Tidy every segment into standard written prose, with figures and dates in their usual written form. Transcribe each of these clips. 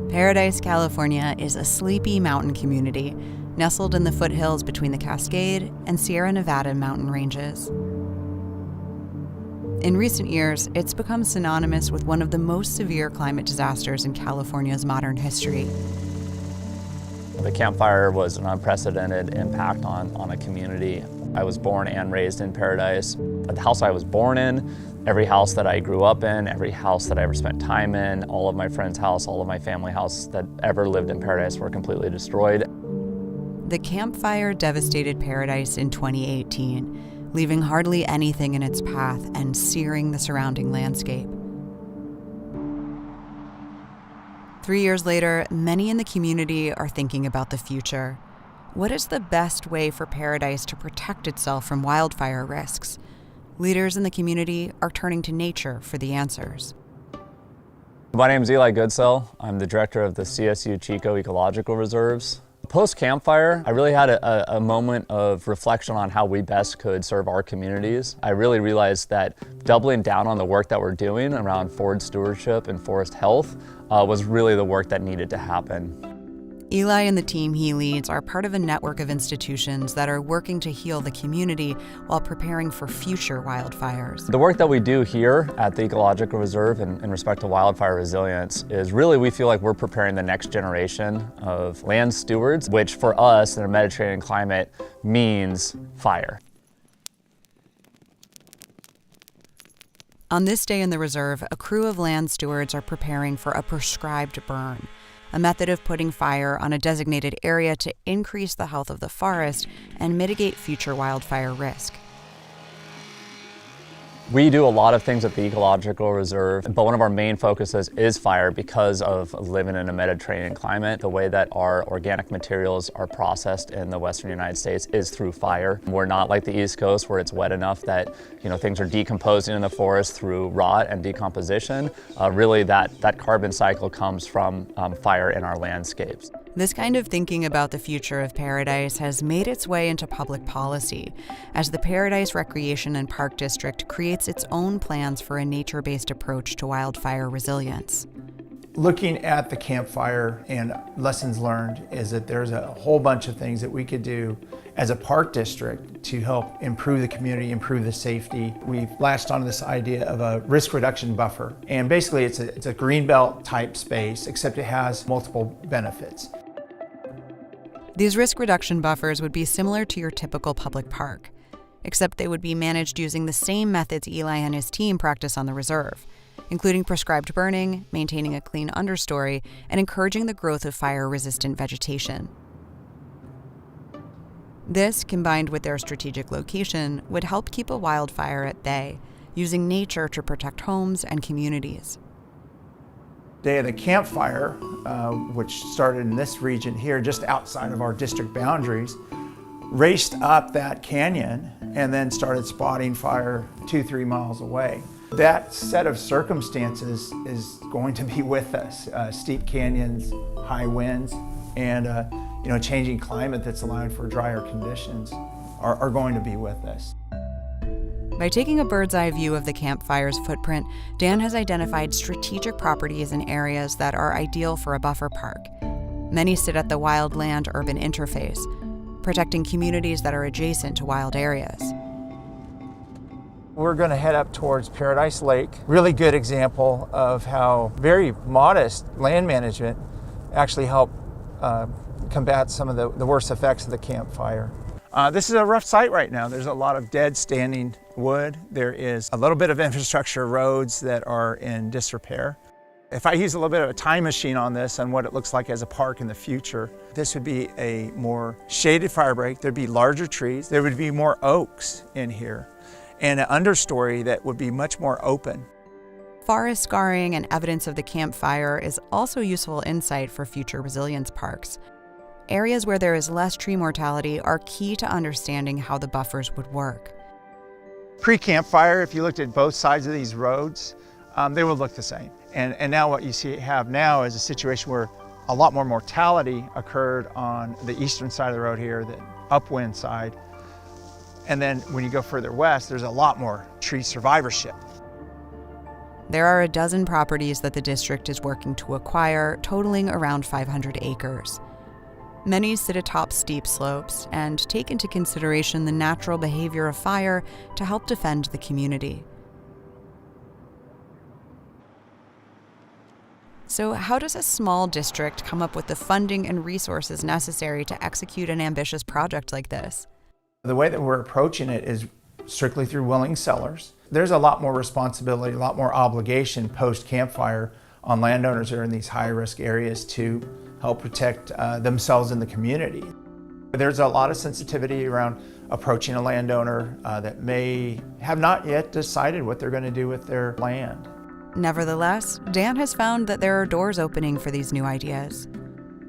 Paradise, California is a sleepy mountain community nestled in the foothills between the Cascade and Sierra Nevada mountain ranges. In recent years, it's become synonymous with one of the most severe climate disasters in California's modern history. The Camp Fire was an unprecedented impact on a community. I was born and raised in Paradise. The house I was born in, every house that I grew up in, every house that I ever spent time in, all of my friends' house, all of my family house that ever lived in Paradise were completely destroyed. The Camp Fire devastated Paradise in 2018, leaving hardly anything in its path and searing the surrounding landscape. 3 years later, many in the community are thinking about the future. What is the best way for Paradise to protect itself from wildfire risks? Leaders in the community are turning to nature for the answers. My name is Eli Goodsell. I'm the director of the CSU Chico Ecological Reserves. Post-Camp Fire, I really had a moment of reflection on how we best could serve our communities. I really realized that doubling down on the work that we're doing around forest stewardship and forest health was really the work that needed to happen. Eli and the team he leads are part of a network of institutions that are working to heal the community while preparing for future wildfires. The work that we do here at the Ecological Reserve in respect to wildfire resilience is really, we feel like we're preparing the next generation of land stewards, which for us in a Mediterranean climate means fire. On this day in the reserve, a crew of land stewards are preparing for a prescribed burn, a method of putting fire on a designated area to increase the health of the forest and mitigate future wildfire risk. We do a lot of things at the Ecological Reserve, but one of our main focuses is fire because of living in a Mediterranean climate. The way that our organic materials are processed in the Western United States is through fire. We're not like the East Coast where it's wet enough that things are decomposing in the forest through rot and decomposition. Really that carbon cycle comes from fire in our landscapes. This kind of thinking about the future of Paradise has made its way into public policy, as the Paradise Recreation and Park District creates its own plans for a nature-based approach to wildfire resilience. Looking at the Camp Fire and lessons learned is that there's a whole bunch of things that we could do as a park district to help improve the community, improve the safety. We've latched onto this idea of a risk reduction buffer. And basically it's a greenbelt type space, except it has multiple benefits. These risk reduction buffers would be similar to your typical public park, except they would be managed using the same methods Eli and his team practice on the reserve, including prescribed burning, maintaining a clean understory, and encouraging the growth of fire-resistant vegetation. This, combined with their strategic location, would help keep a wildfire at bay, using nature to protect homes and communities. Day of the Camp Fire, which started in this region here, just outside of our district boundaries, raced up that canyon and then started spotting fire 2-3 miles away. That set of circumstances is going to be with us. Steep canyons, high winds, and changing climate that's allowing for drier conditions are going to be with us. By taking a bird's eye view of the Camp Fire's footprint, Dan has identified strategic properties and areas that are ideal for a buffer park. Many sit at the wild-land-urban interface, protecting communities that are adjacent to wild areas. We're going to head up towards Paradise Lake. Really good example of how very modest land management actually helped combat some of the worst effects of the Camp Fire. This is a rough site right now. There's a lot of dead standing wood. There is a little bit of infrastructure roads that are in disrepair. If I use a little bit of a time machine on this and what it looks like as a park in the future, this would be a more shaded fire break. There'd be larger trees. There would be more oaks in here and an understory that would be much more open. Forest scarring and evidence of the Camp Fire is also useful insight for future resilience parks. Areas where there is less tree mortality are key to understanding how the buffers would work. Pre-Camp Fire, if you looked at both sides of these roads, they would look the same. And now what you have now is a situation where a lot more mortality occurred on the eastern side of the road here, the upwind side. And then when you go further west, there's a lot more tree survivorship. There are a dozen properties that the district is working to acquire, totaling around 500 acres. Many sit atop steep slopes and take into consideration the natural behavior of fire to help defend the community. So how does a small district come up with the funding and resources necessary to execute an ambitious project like this? The way that we're approaching it is strictly through willing sellers. There's a lot more responsibility, a lot more obligation post-campfire on landowners that are in these high-risk areas to help protect themselves and the community. There's a lot of sensitivity around approaching a landowner that may have not yet decided what they're going to do with their land. Nevertheless, Dan has found that there are doors opening for these new ideas.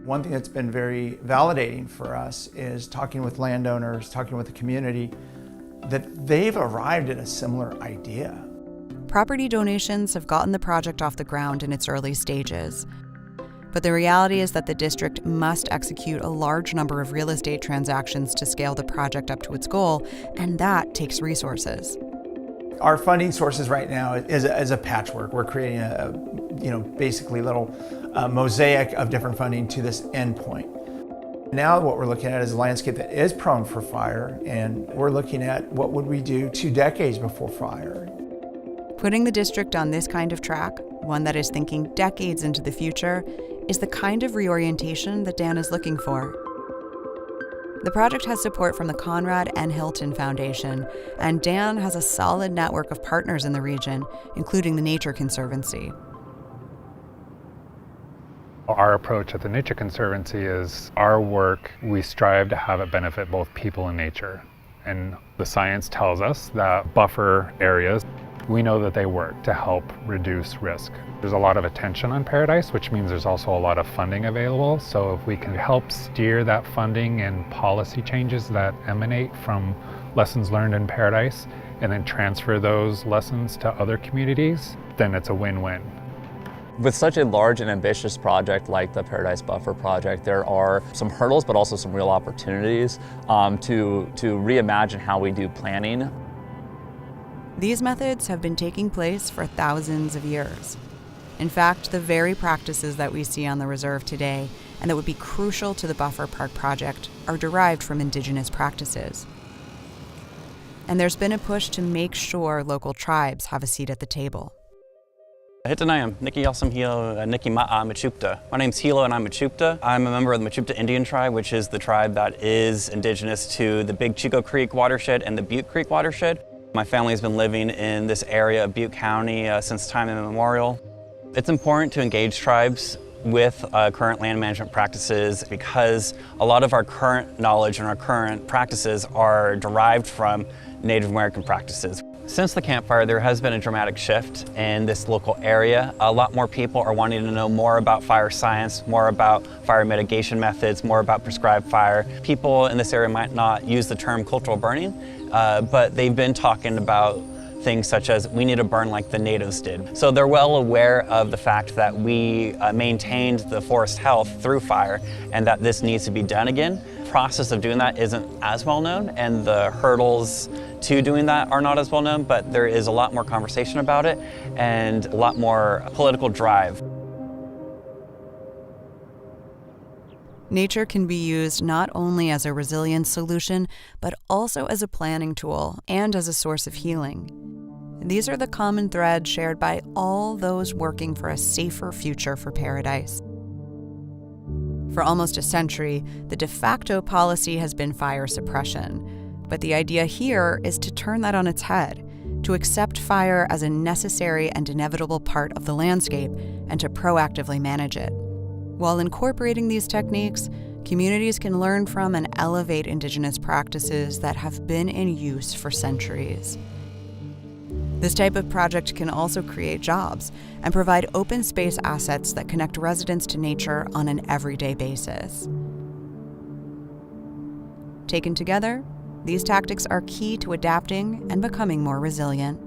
One thing that's been very validating for us is talking with landowners, talking with the community, that they've arrived at a similar idea. Property donations have gotten the project off the ground in its early stages. But the reality is that the district must execute a large number of real estate transactions to scale the project up to its goal, and that takes resources. Our funding sources right now is a patchwork. We're creating basically little mosaic of different funding to this endpoint. Now what we're looking at is a landscape that is prone for fire, and we're looking at what would we do 2 decades before fire. Putting the district on this kind of track, one that is thinking decades into the future, is the kind of reorientation that Dan is looking for. The project has support from the Conrad N. Hilton Foundation, and Dan has a solid network of partners in the region, including the Nature Conservancy. Our approach at the Nature Conservancy is our work, we strive to have it benefit both people and nature. And the science tells us that buffer areas, we know that they work to help reduce risk. There's a lot of attention on Paradise, which means there's also a lot of funding available. So if we can help steer that funding and policy changes that emanate from lessons learned in Paradise and then transfer those lessons to other communities, then it's a win-win. With such a large and ambitious project like the Paradise Buffer project, there are some hurdles, but also some real opportunities to reimagine how we do planning. These methods have been taking place for thousands of years. In fact, the very practices that we see on the reserve today and that would be crucial to the Buffer Park project are derived from indigenous practices. And there's been a push to make sure local tribes have a seat at the table. Hitanayam, Niki Yasam Hilo, Niki Ma'a Machupta. My name's Hilo and I'm Machupta. I'm a member of the Machupta Indian tribe, which is the tribe that is indigenous to the Big Chico Creek watershed and the Butte Creek watershed. My family has been living in this area of Butte County since time immemorial. It's important to engage tribes with current land management practices because a lot of our current knowledge and our current practices are derived from Native American practices. Since the campfire, there has been a dramatic shift in this local area. A lot more people are wanting to know more about fire science, more about fire mitigation methods, more about prescribed fire. People in this area might not use the term cultural burning, but they've been talking about things such as we need to burn like the natives did. So they're well aware of the fact that we maintained the forest health through fire and that this needs to be done again. The process of doing that isn't as well known and the hurdles to doing that are not as well known, but there is a lot more conversation about it and a lot more political drive. Nature can be used not only as a resilience solution, but also as a planning tool and as a source of healing. These are the common threads shared by all those working for a safer future for Paradise. For almost a century, the de facto policy has been fire suppression. But the idea here is to turn that on its head, to accept fire as a necessary and inevitable part of the landscape and to proactively manage it. While incorporating these techniques, communities can learn from and elevate indigenous practices that have been in use for centuries. This type of project can also create jobs and provide open space assets that connect residents to nature on an everyday basis. Taken together, these tactics are key to adapting and becoming more resilient.